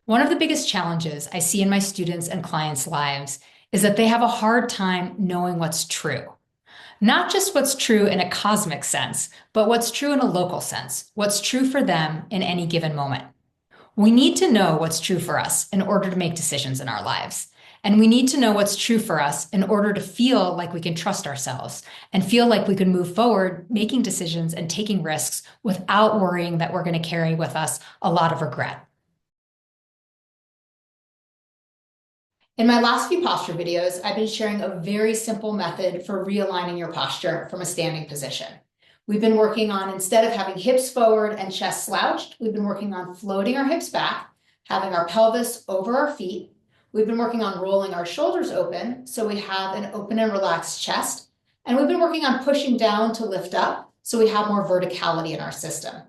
One of the biggest challenges I see in my students and clients' lives is that they have a hard time knowing what's true. Not just what's true in a cosmic sense, but what's true in a local sense, what's true for them in any given moment. We need to know what's true for us in order to make decisions in our lives. And we need to know what's true for us in order to feel like we can trust ourselves and feel like we can move forward, making decisions and taking risks without worrying that we're going to carry with us a lot of regret. In my last few posture videos, I've been sharing a very simple method for realigning your posture from a standing position. We've been working on, instead of having hips forward and chest slouched, we've been working on floating our hips back, having our pelvis over our feet. We've been working on rolling our shoulders open so we have an open and relaxed chest. And we've been working on pushing down to lift up so we have more verticality in our system.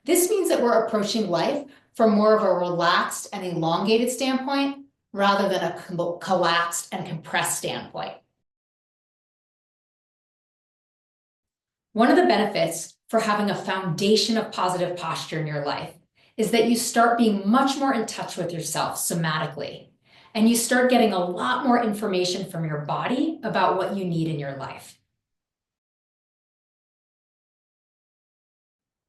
This means that we're approaching life from more of a relaxed and elongated standpoint rather than a collapsed and compressed standpoint. One of the benefits for having a foundation of positive posture in your life is that you start being much more in touch with yourself somatically, and you start getting a lot more information from your body about what you need in your life.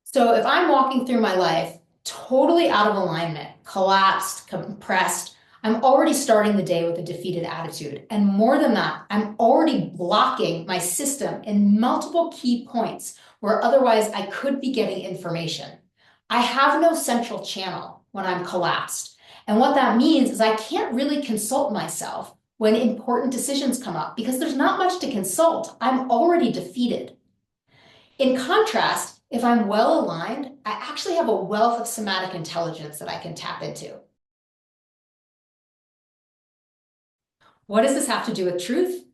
So if I'm walking through my life totally out of alignment, collapsed, compressed, I'm already starting the day with a defeated attitude. And more than that, I'm already blocking my system in multiple key points where otherwise I could be getting information. I have no central channel when I'm collapsed. And what that means is I can't really consult myself when important decisions come up because there's not much to consult. I'm already defeated. In contrast, if I'm well aligned, I actually have a wealth of somatic intelligence that I can tap into. What does this have to do with truth?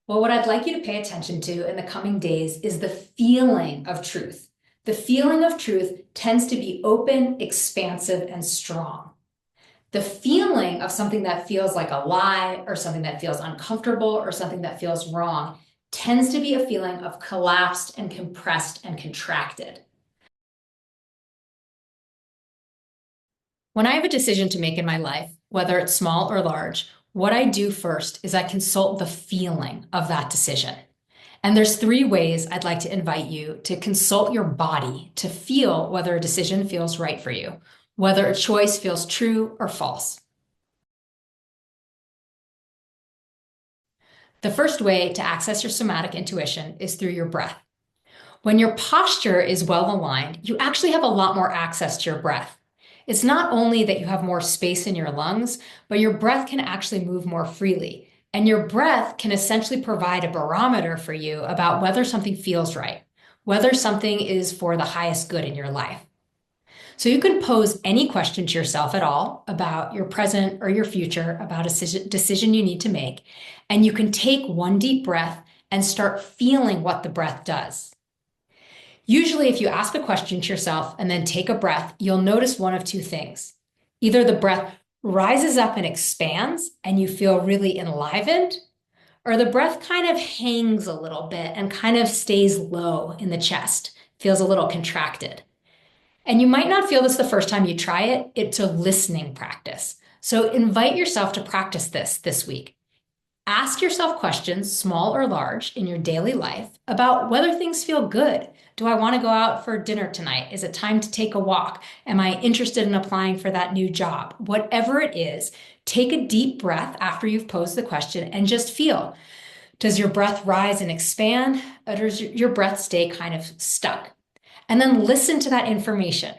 Well, what I'd like you to pay attention to in the coming days is the feeling of truth. The feeling of truth tends to be open, expansive, and strong. The feeling of something that feels like a lie or something that feels uncomfortable or something that feels wrong tends to be a feeling of collapsed and compressed and contracted. When I have a decision to make in my life, whether it's small or large, what I do first is I consult the feeling of that decision. And there's 3 ways I'd like to invite you to consult your body to feel whether a decision feels right for you, whether a choice feels true or false. The first way to access your somatic intuition is through your breath. When your posture is well aligned, you actually have a lot more access to your breath. It's not only that you have more space in your lungs, but your breath can actually move more freely. And your breath can essentially provide a barometer for you about whether something feels right, whether something is for the highest good in your life. So you can pose any question to yourself at all about your present or your future, about a decision you need to make. And you can take one deep breath and start feeling what the breath does. Usually, if you ask a question to yourself and then take a breath, you'll notice one of 2 things. Either the breath rises up and expands and you feel really enlivened, or the breath kind of hangs a little bit and kind of stays low in the chest, feels a little contracted. And you might not feel this the first time you try it. It's a listening practice. So invite yourself to practice this week. Ask yourself questions, small or large, in your daily life about whether things feel good. Do I want to go out for dinner tonight? Is it time to take a walk? Am I interested in applying for that new job? Whatever it is, take a deep breath after you've posed the question and just feel. Does your breath rise and expand, or does your breath stay kind of stuck? And then listen to that information.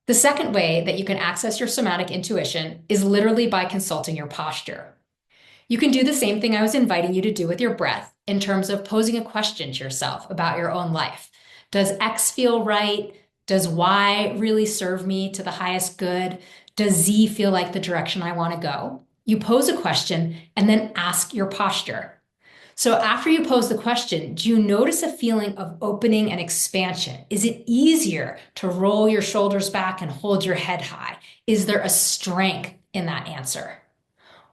The second way that you can access your somatic intuition is literally by consulting your posture. You can do the same thing I was inviting you to do with your breath in terms of posing a question to yourself about your own life. Does X feel right? Does Y really serve me to the highest good? Does Z feel like the direction I want to go? You pose a question and then ask your posture. So after you pose the question, do you notice a feeling of opening and expansion? Is it easier to roll your shoulders back and hold your head high? Is there a strength in that answer?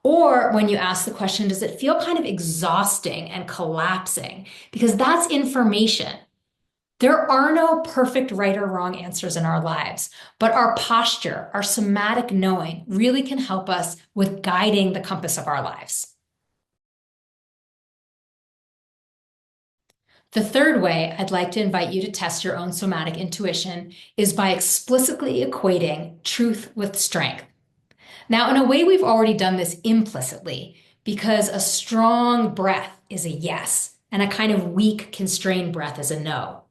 Or when you ask the question, does it feel kind of exhausting and collapsing? Because that's information. There are no perfect right or wrong answers in our lives, but our posture, our somatic knowing really can help us with guiding the compass of our lives. The third way I'd like to invite you to test your own somatic intuition is by explicitly equating truth with strength. Now, in a way, we've already done this implicitly because a strong breath is a yes, and a kind of weak, constrained breath is a no.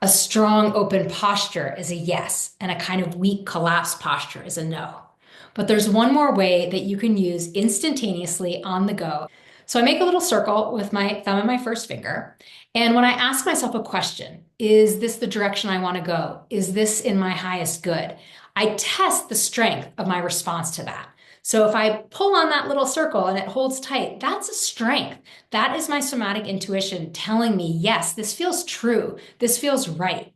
A strong, open posture is a yes, and a kind of weak, collapsed posture is a no. But there's one more way that you can use instantaneously on the go. So I make a little circle with my thumb and my first finger. And when I ask myself a question, is this the direction I want to go? Is this in my highest good? I test the strength of my response to that. So if I pull on that little circle and it holds tight, that's a strength. That is my somatic intuition telling me, yes, this feels true. This feels right.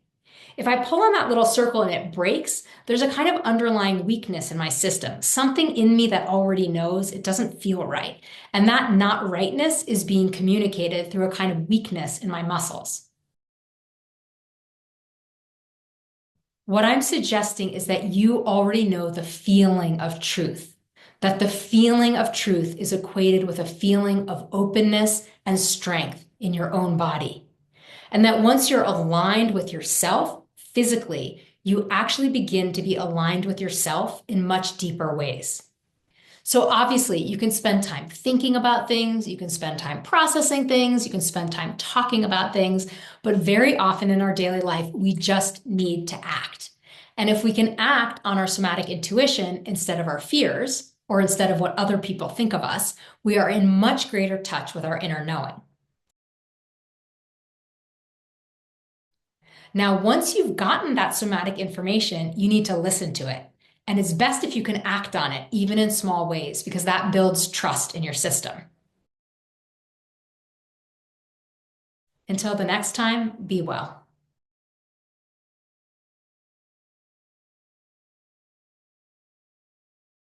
If I pull on that little circle and it breaks, there's a kind of underlying weakness in my system, something in me that already knows it doesn't feel right. And that not rightness is being communicated through a kind of weakness in my muscles. What I'm suggesting is that you already know the feeling of truth, that the feeling of truth is equated with a feeling of openness and strength in your own body. And that once you're aligned with yourself physically, you actually begin to be aligned with yourself in much deeper ways. So obviously, you can spend time thinking about things, you can spend time processing things, you can spend time talking about things, but very often in our daily life, we just need to act. And if we can act on our somatic intuition instead of our fears, or instead of what other people think of us, we are in much greater touch with our inner knowing. Now, once you've gotten that somatic information, you need to listen to it. And it's best if you can act on it, even in small ways, because that builds trust in your system. Until the next time, be well.